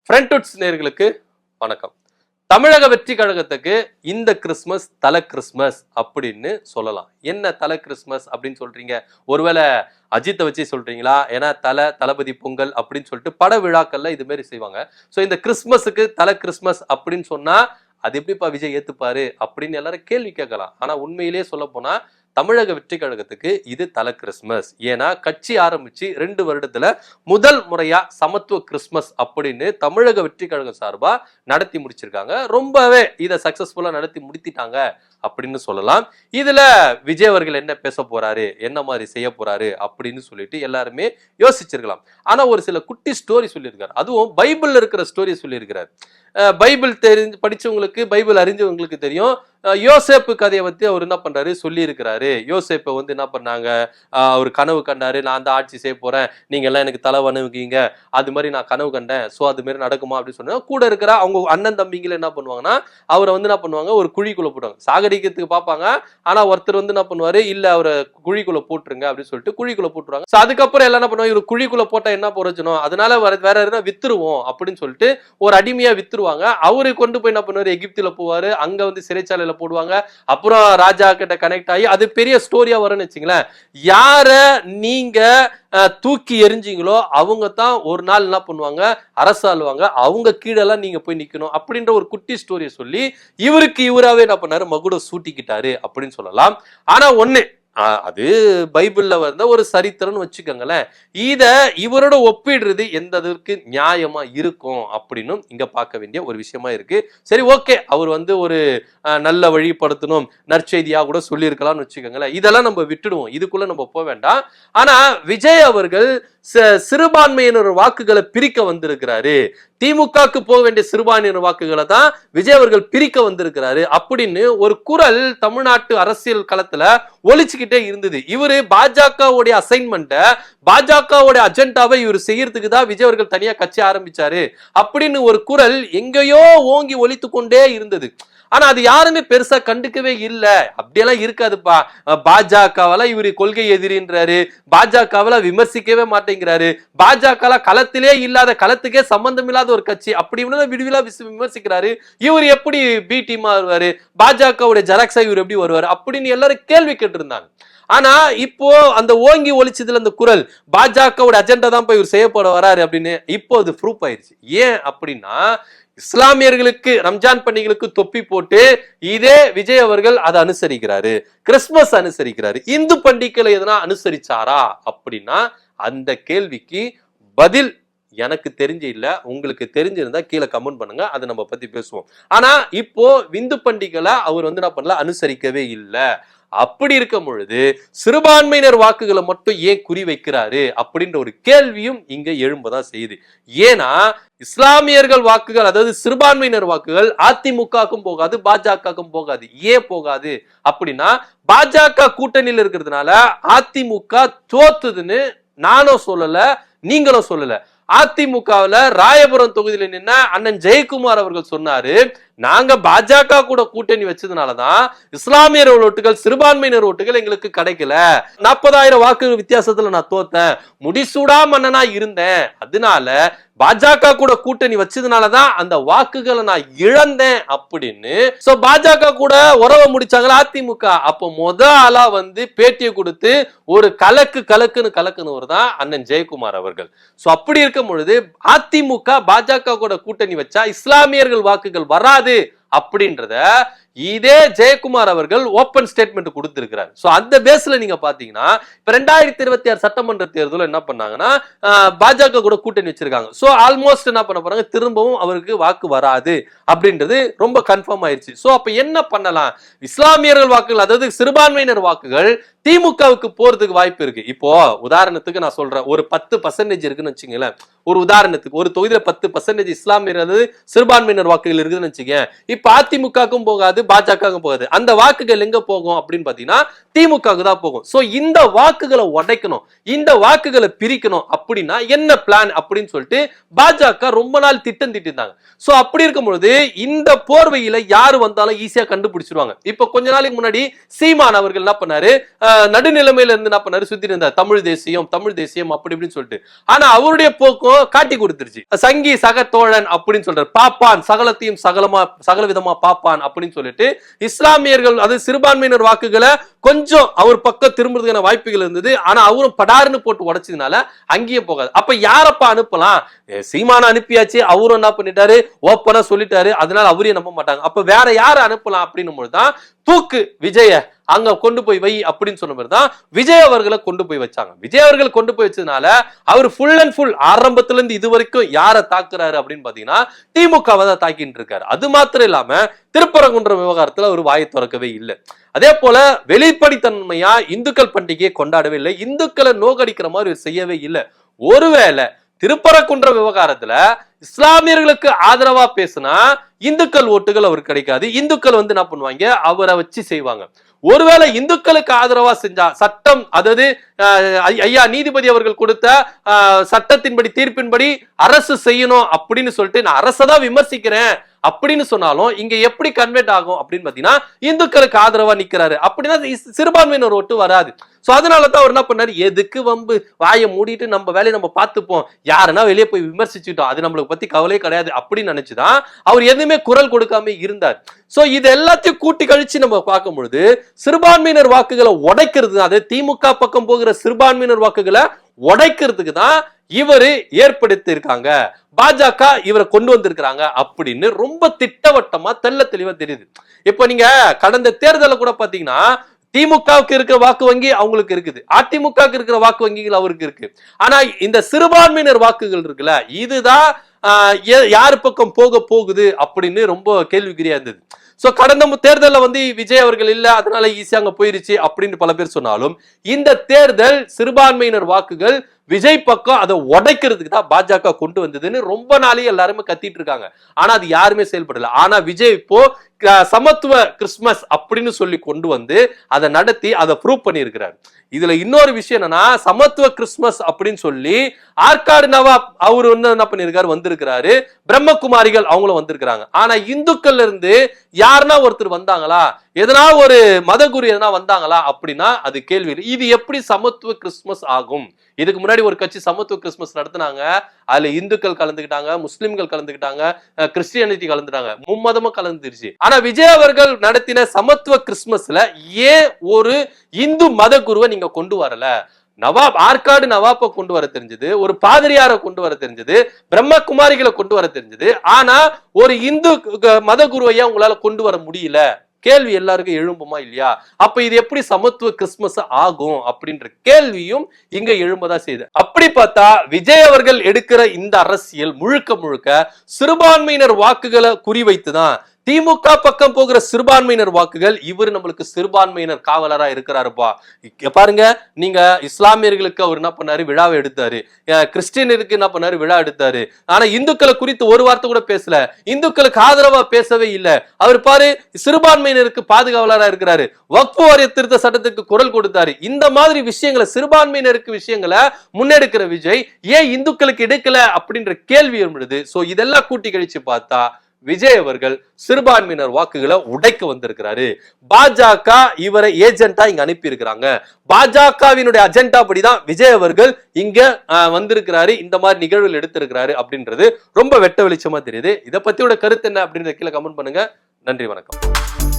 ஃப்ரண்ட்வுட்ஸ் நேயர்களுக்கு வணக்கம். தமிழக வெற்றி கழகத்துக்கு இந்த கிறிஸ்மஸ் தல கிறிஸ்மஸ் அப்படின்னு சொல்லலாம். என்ன தல கிறிஸ்மஸ் அப்படின்னு சொல்றீங்க? ஒருவேளை அஜித்தை வச்சு சொல்றீங்களா? ஏன்னா தளபதி பொங்கல் அப்படின்னு சொல்லிட்டு பட விழாக்கள்ல இது மாதிரி செய்வாங்க. ஸோ இந்த கிறிஸ்மஸுக்கு தல கிறிஸ்மஸ் அப்படின்னு சொன்னா அது எப்படிப்பா விஜய் ஏத்துப்பாரு அப்படின்னு எல்லாரும் கேள்வி கேட்கலாம். ஆனா உண்மையிலேயே சொல்ல போனா தமிழக வெற்றி கழகத்துக்கு இது தல கிறிஸ்மஸ். ஏன்னா கட்சி ஆரம்பிச்சு 2 வருடத்துல முதல் முறையா சமத்துவ கிறிஸ்மஸ் அப்படின்னு தமிழக வெற்றி கழகம் சார்பா நடத்தி முடிச்சிருக்காங்க. ரொம்பவே இதை சக்சஸ்ஃபுல்லா நடத்தி முடித்திட்டாங்க அப்படின்னு சொல்லலாம். இதுல விஜய் அவர்கள் என்ன பேச போறாரு, என்ன மாதிரி செய்ய போறாரு அப்படின்னு சொல்லிட்டு எல்லாருமே யோசிச்சிருக்கலாம். ஆனா ஒரு சில குட்டி ஸ்டோரி சொல்லியிருக்காரு. அதுவும் பைபிள்ல இருக்கிற ஸ்டோரி சொல்லியிருக்கிறார். பைபிள் படிச்சவங்களுக்கு, பைபிள் அறிஞ்சவங்களுக்கு தெரியும். யோசேப்பு கதையை பத்தி அவர் என்ன பண்றாரு சொல்லி இருக்கிறாரு. யோசேப்பை வந்து என்ன பண்ணாங்க, அவர் கனவு கண்டாரு, நான் தான் ஆட்சி செய்ய போறேன், நீங்க எல்லாம் எனக்கு தலை வணங்குவீங்க, அது மாதிரி நான் கனவு கண்டேன், சோ அது மாதிரி நடக்குமா அப்படின்னு சொன்னா கூட இருக்கிற அவங்க அண்ணன் தம்பிங்களை என்ன பண்ணுவாங்கன்னா அவரை வந்து என்ன பண்ணுவாங்க, ஒரு குழிக்குள்ள போடுவாங்க. சாகடிக்கிறதுக்கு பார்ப்பாங்க. ஆனா ஒருத்தர் வந்து என்ன பண்ணுவாரு, இல்ல அவரை குழிக்குள்ள போட்டுருங்க அப்படின்னு சொல்லிட்டு குழிக்குள்ள போட்டுருவாங்க. அதுக்கப்புறம் எல்லாம் என்ன பண்ணுவாங்க, இவர் குழிக்குள்ள போட்டா என்ன பிரயோஜனம், அதனால வேற எதுனா வித்துருவோம் அப்படின்னு சொல்லிட்டு ஒரு அடிமையா வித்துருவாங்க. அவரு கொண்டு போய் என்ன பண்ணுவாரு, எகிப்துல போவாரு, அங்க வந்து சிறைச்சாலையில போடுவாங்க. அப்புறம் ராஜா கிட்ட கனெக்ட் ஆகி அது பெரிய ஸ்டோரியா வரும்னு வச்சுங்களேன். யார நீங்க தூக்கி எரிஞ்சிங்களோ அவங்க தான் ஒரு நாள் என்ன பண்ணுவாங்க, அரசாளுவாங்க. அவங்க கீழெல்லாம் நீங்க போய் நிக்கணும் அப்படின்ற ஒரு குட்டி ஸ்டோரியை சொல்லி இவருக்கு இவராவே என்ன பண்ணாரு, மகுடம் சூட்டிக்கிட்டாரு அப்படின்னு சொல்லலாம். ஆனா ஒண்ணு, அது பைபிள்ல வந்த ஒரு சரித்திரம்னு வச்சுக்கோங்களேன். இத இவரோட ஒப்பிடுறது எந்த அளவுக்கு நியாயமா இருக்கும் அப்படின்னு இங்க பார்க்க வேண்டிய ஒரு விஷயமா இருக்கு. சரி, ஓகே, அவர் வந்து ஒரு நல்ல வழிபடுத்தணும், நற்செய்தியா கூட சொல்லி இருக்கலாம்னு வச்சுக்கோங்களேன். இதெல்லாம் நம்ம விட்டுடுவோம், இதுக்குள்ள நம்ம போக வேண்டாம். ஆனா விஜய் அவர்கள் சிறுபான்மையினர் வாக்குகளை பிரிக்க வந்திருக்கிறாரு. திமுகக்கு போக வேண்டிய சிறுபான்மையினர் வாக்குகளை தான் விஜய் அவர்கள் பிரிக்க வந்திருக்கிறாரு அப்படின்னு ஒரு குரல் தமிழ்நாட்டு அரசியல் களத்துல ஒலிச்சுக்கிட்டே இருந்தது. இவரு பாஜகவுடைய அசைன்மெண்ட்டை, பாஜகவுடைய அஜெண்டாவை இவர் செய்யறதுக்கு தான் விஜய் அவர்கள் தனியா கட்சி ஆரம்பிச்சாரு அப்படின்னு ஒரு குரல் எங்கேயோ ஓங்கி ஒலித்து கொண்டே இருந்தது. ஆனா அது யாருமே பெருசா கண்டுக்கவே இல்ல. அப்படியெல்லாம் இருக்காதுப்பா, பாஜகவெல்லாம் இவரு கொள்கை எதிரின்றாரு, பாஜகவெல்லாம் விமர்சிக்கவே மாட்டேங்கிறாரு, பாஜக களத்திலே இல்லாத, களத்துக்கே சம்பந்தம் இல்லாத ஒரு கட்சி அப்படின்னு விடுவிலா விமர்சிக்கிறாரு. இவர் எப்படி பி டீமா வருவாரு, பாஜகவுடைய ஜெராக்ஸா இவர் எப்படி வருவாரு அப்படின்னு எல்லாரும் கேள்வி கேட்டு இருந்தாங்க. ஆனா இப்போ அந்த ஓங்கி ஒலிச்சதுல அந்த குரல் பாஜகவோட அஜெண்டா தான் போய் இவர் செய்யப்பட வராரு அப்படின்னு இப்போ அது ப்ரூஃப் ஆயிருச்சு. ஏன் அப்படின்னா இஸ்லாமியர்களுக்கு ரம்ஜான் பண்டிகைகளுக்கு தொப்பி போட்டு இதே விஜய் அவர்கள் அதை அனுசரிக்கிறாரு, கிறிஸ்துமஸ் அனுசரிக்கிறாரு. இந்து பண்டிகைகளை எதனா அனுசரிச்சாரா அப்படின்னா அந்த கேள்விக்கு பதில் எனக்கு தெரிஞ்சு இல்ல. உங்களுக்கு தெரிஞ்சிருந்தா கீழே கமெண்ட் பண்ணுங்க, அதை நம்ம பத்தி பேசுவோம். ஆனா இப்போ இந்து பண்டிகைகளை அவர் வந்து என்ன பண்ணல, அனுசரிக்கவே இல்லை. அப்படி இருக்கும் பொழுது சிறுபான்மையினர் வாக்குகளை மட்டும் ஏன் குறி வைக்கிறாரு அப்படின்ற ஒரு கேள்வியும் இங்க எழும்பதான் செய்யுது. ஏன்னா இஸ்லாமியர்கள் வாக்குகள், அதாவது சிறுபான்மையினர் வாக்குகள் அதிமுகக்கும் போகாது, பாஜகவுக்கும் போகாது. ஏன் போகாது அப்படின்னா பாஜக கூட்டணியில் இருக்கிறதுனால அதிமுக தோத்துதுன்னு நானும் சொல்லல, நீங்களும் சொல்லல. அதிமுகவுல ராயபுரம் தொகுதியில நின்ன அண்ணன் ஜெயக்குமார் அவர்கள் சொன்னாரு, நாங்க பாஜக கூட கூட்டணி வச்சதுனாலதான் இஸ்லாமியர் ஓட்டுகள், சிறுபான்மையினர் ஓட்டுகள் எங்களுக்கு கிடைக்கல. 40,000 வாக்கு வித்தியாசத்துல நான் தோத்தேன், முடிசூடா மன்னனா இருந்தேன், அதனால பாஜக கூட கூட்டணி வச்சதுனாலதான் அந்த வாக்குகளை நான் இழந்தேன் அப்படின்னு பாஜக கூட உறவை முடிச்சாங்களா அதிமுக. அப்போ ஆளா வந்து பேட்டியை கொடுத்து ஒரு கலக்குன்னு தான் அண்ணன் ஜெயக்குமார் அவர்கள். சோ அப்படி இருக்கும் பொழுது அதிமுக பாஜக கூட கூட்டணி வச்சா இஸ்லாமியர்கள் வாக்குகள் வராது அப்படின்றத இதே ஜெயக்குமார் அவர்கள் ஓபன் ஸ்டேட்மெண்ட் கொடுத்திருக்கிறார். சோ அந்த பேஸ்ல நீங்க பாத்தீங்கன்னா இப்ப 2026 சட்டமன்ற தேர்தல் என்ன பண்ணாங்கன்னா பாஜக கூட கூட்டணி வச்சிருக்காங்க. சோ ஆல்மோஸ்ட் என்ன பண்ண போறாங்க, திரும்பவும் அவருக்கு வாக்கு வராது அப்படின்றது ரொம்ப கன்ஃபார்ம் ஆயிருச்சு. சோ அப்ப என்ன பண்ணலாம், இஸ்லாமியர்கள் வாக்குகள், அதாவது சிறுபான்மையினர் வாக்குகள் திமுகவுக்கு போறதுக்கு வாய்ப்பு இருக்கு. இப்போ உதாரணத்துக்கு நான் சொல்றேன், ஒரு 10% இருக்குன்னு வச்சுங்களேன். ஒரு உதாரணத்துக்கு ஒரு தொகுதியில 10% இஸ்லாமியர், அதாவது சிறுபான்மையினர் வாக்குகள் இருக்குன்னு வச்சுக்க. இப்ப அதிமுகக்கும் போகாது, பாஜகவுக்கும் போகாது. அந்த வாக்குகள் எங்க போகும் அப்படின்னு பாத்தீங்கன்னா திமுகவுக்கு தான் போகும். சோ இந்த வாக்குகளை உடைக்கணும், இந்த வாக்குகளை பிரிக்கணும் அப்படின்னா என்ன பிளான் அப்படின்னு சொல்லிட்டு பாஜக ரொம்ப நாள் திட்டம் திட்டிருந்தாங்க. சோ அப்படி இருக்கும்பொழுது இந்த போர்வையில யாரு வந்தாலும் ஈஸியா கண்டுபிடிச்சிருவாங்க. இப்ப கொஞ்ச நாளைக்கு முன்னாடி சீமான் அவர்கள் என்ன பண்ணாரு, நடுநிலைமையில இருந்து என்ன பண்ணாரு, சுத்தி இருந்தார். தமிழ் தேசியம் அப்படி இப்படின்னு சொல்லிட்டு. ஆனா அவருடைய போக்கும் காட்டி கொடுத்துருச்சு. சங்கி சக தோழன் அப்படின்னு சொல்றாரு, பாப்பான் சகலத்தையும் சகல விதமா பாப்பான் அப்படின்னு சொல்லிட்டு இஸ்லாமியர்கள் அது சிறுபான்மையினர் வாக்குகளை கொஞ்சம் அவர் பக்கம் திரும்புறதுக்கான வாய்ப்புகள் இருந்தது. ஆனா அவரும் படாருன்னு போட்டு உடைச்சதுனால அங்கேயும் போகாது. அப்ப யாரப்பா அனுப்பலாம்? சீமான அனுப்பியாச்சு, அவரும் என்ன பண்ணிட்டாரு, ஓப்பனா சொல்லிட்டாரு. அதனால அவரையும் நம்ப மாட்டாங்க. அப்ப வேற யாரை அனுப்பலாம் அப்படின்னும் போதுதான் தூக்கு விஜய அங்க கொண்டு போய் வை அப்படின்னு சொன்ன மாதிரிதான் விஜய் அவர்களை கொண்டு போய் வச்சாங்க. விஜய் அவர்கள் கொண்டு போய் வச்சதுனால அவர் ஃபுல் அண்ட் ஃபுல் ஆரம்பத்துல இருந்து இது வரைக்கும் யாரை தாக்குறாரு அப்படின்னு பாத்தீங்கன்னா திமுகவை தான் தாக்கிட்டு இருக்காரு. அது மாத்திரம் இல்லாம திருப்பரங்குன்ற விவகாரத்துல அவர் வாயை திறக்கவே இல்லை. அதே போல வெளிப்படைத்தன்மையா இந்துக்கள் பண்டிகையை கொண்டாடவே இல்லை. இந்துக்களை நோக்கடிக்கிற மாதிரி செய்யவே இல்லை. ஒருவேளை திருப்பரங்குன்ற விவகாரத்துல இஸ்லாமியர்களுக்கு ஆதரவா பேசினா இந்துக்கள் ஓட்டுகள் அவருக்கு கிடைக்காது. இந்துக்கள் என்ன பண்ணுவாங்க, அவரை வச்சு செய்வாங்க. ஒருவேளை இந்துக்களுக்கு ஆதரவா செஞ்சா சட்டம், அதாவது ஐயா நீதிபதி அவர்கள் கொடுத்த சட்டத்தின்படி தீர்ப்பின்படி அரசு செய்யணும் அப்படின்னு சொல்லிட்டு நான் அரசை தான் விமர்சிக்கிறேன் அப்படின்னு சொன்னாலும் இங்க எப்படி கன்வெர்ட் ஆகும் அப்படின்னு பாத்தீங்கன்னா இந்துக்களுக்கு ஆதரவா நிக்கிறாரு அப்படின்னா சிறுபான்மையினர் ஓட்டு வராது. சோ அதனாலதான் அவர் என்ன பண்ணாரு, எதுக்கு வம்பு, வாயை மூடிட்டு நம்ம வேலையை நம்ம பார்த்துப்போம், யாருன்னா வெளியே போய் விமர்சிச்சுட்டோம், அது நம்மளுக்கு பத்தி கவலையே கிடையாது அப்படின்னு நினைச்சுதான் அவர் எதுவுமே குரல் கொடுக்காம இருந்தார். சோ இது எல்லாத்தையும் கூட்டி கழிச்சு நம்ம பார்க்கும் பொழுது சிறுபான்மையினர் வாக்குகளை உடைக்கிறது, அது திமுக பக்கம் போகிற சிறுபான்மையினர் வாக்குகளை உடைக்கிறதுக்கு தான் இவரு ஏற்படுத்தி இருக்காங்க, பாஜக இவரை கொண்டு வந்திருக்கிறாங்க அப்படின்னு ரொம்ப திட்டவட்டமா தெள்ள தெளிவா தெரியுது. இப்ப நீங்க கடந்த தேர்தல கூட பாத்தீங்கன்னா திமுகவுக்கு இருக்கிற வாக்கு வங்கி அவங்களுக்கு இருக்குது, அதிமுகவுக்கு இருக்கிற வாக்கு வங்கிகள் அவருக்கு இருக்கு. ஆனா இந்த சிறுபான்மையினர் வாக்குகள் இருக்குல்ல, இதுதான் யாரு பக்கம் போக போகுது அப்படின்னு ரொம்ப கேள்விக்குறியா இருந்தது. சோ கடந்த தேர்தல்ல விஜய் அவர்கள் இல்ல, அதனால ஈஸியா அங்க போயிருச்சு அப்படின்னு பல பேர் சொன்னாலும் இந்த தேர்தல் சிறுபான்மையினர் வாக்குகள் விஜய் பக்கம் அதை உடைக்கிறதுக்கு தான் பாஜக கொண்டு வந்ததுன்னு ரொம்ப நாளே எல்லாருமே கத்திட்டு இருக்காங்க. ஆனா அது யாருமே செயல்படல. ஆனா விஜய் இப்போ சமத்துவ கிறிஸ்துமஸ் அப்படின்னு சொல்லி கொண்டு வந்து அதை நடத்தி அதை ப்ரூவ் பண்ணியிருக்கிறார். இதுல இன்னொரு விஷயம் என்னன்னா, சமத்துவ கிறிஸ்துமஸ் அப்படின்னு சொல்லி ஆற்காடு நவாப் அவரு என்ன பண்ணிருக்காரு, வந்திருக்கிறாரு. பிரம்மகுமாரிகள் அவங்களும் வந்திருக்கிறாங்க. ஆனா இந்துக்கள் இருந்து யாருன்னா ஒருத்தர் வந்தாங்களா, எதனா ஒரு மதகுரு எதனா வந்தாங்களா அப்படின்னா அது கேள்வி. இது எப்படி சமத்துவ கிறிஸ்துமஸ் ஆகும்? இதுக்கு முன்னாடி ஒரு கட்சி சமத்துவ கிறிஸ்துமஸ் நடத்தினாங்க, அதுல இந்துக்கள் கலந்துக்கிட்டாங்க, முஸ்லிம்கள் கலந்துக்கிட்டாங்க, கிறிஸ்டியானிட்டி கலந்துட்டாங்க, மும்மதமும் கலந்துருச்சு. ஆனா விஜய் அவர்கள் நடத்தின சமத்துவ கிறிஸ்துமஸ்ல ஏன் ஒரு இந்து மத குருவை நீங்க கொண்டு வரல? நவாப் ஆற்காடு நவாப்பை கொண்டு வர தெரிஞ்சது, ஒரு பாதிரியாரை கொண்டு வர தெரிஞ்சது, பிரம்மகுமாரிகளை கொண்டு வர தெரிஞ்சது. ஆனா ஒரு இந்து மத குருவையா உங்களால கொண்டு வர முடியல? கேள்வி எல்லாருக்கும் எழும்புமா இல்லையா? அப்ப இது எப்படி சமத்துவ கிறிஸ்துமஸ் ஆகும் அப்படின்ற கேள்வியும் இங்க எழும்பதான் செய்யுது. அப்படி பார்த்தா விஜய் அவர்கள் எடுக்கிற இந்த அரசியல் முழுக்க முழுக்க சிறுபான்மையினர் வாக்குகளை குறிவைத்துதான். திமுக பக்கம் போகிற சிறுபான்மையினர் வாக்குகள் இவர் நம்மளுக்கு சிறுபான்மையினர் காவலரா இருக்கிறாருப்பா. பாருங்க, நீங்க இஸ்லாமியர்களுக்கு அவர் என்ன பண்ணாரு, விழாவை எடுத்தாரு. கிறிஸ்டியனருக்கு என்ன பண்ணாரு, விழா எடுத்தாரு. ஆனா இந்துக்களை குறித்து ஒரு வார்த்தை கூட பேசல, இந்துக்களுக்கு ஆதரவா பேசவே இல்லை. அவர் பாரு சிறுபான்மையினருக்கு பாதுகாவலரா இருக்கிறாரு, வக்ஃப் வாரிய திருத்த சட்டத்துக்கு குரல் கொடுத்தாரு. இந்த மாதிரி விஷயங்களை சிறுபான்மையினருக்கு விஷயங்களை முன்னெடுக்கிற விஜய் ஏன் இந்துக்களுக்கு எடுக்கல அப்படின்ற கேள்வி எழும்புது. சோ இதெல்லாம் கூட்டி கழிச்சு பார்த்தா விஜய் அவர்கள் சிறுபான்மையினர் வாக்குகளை உடைக்க வந்திருக்கிறாரு. பாஜக இவரை ஏஜென்டா இங்க அனுப்பி இருக்கிறாங்க. பாஜகவினுடைய அஜெண்டா படிதான் விஜய் அவர்கள் இங்க வந்திருக்கிறாரு, இந்த மாதிரி நிகழ்வுகள் எடுத்திருக்கிறாரு அப்படின்றது ரொம்ப வெட்ட வெளிச்சமா தெரியுது. இதை பத்தியோட கருத்து என்ன அப்படின்றத கீழே கமெண்ட் பண்ணுங்க. நன்றி, வணக்கம்.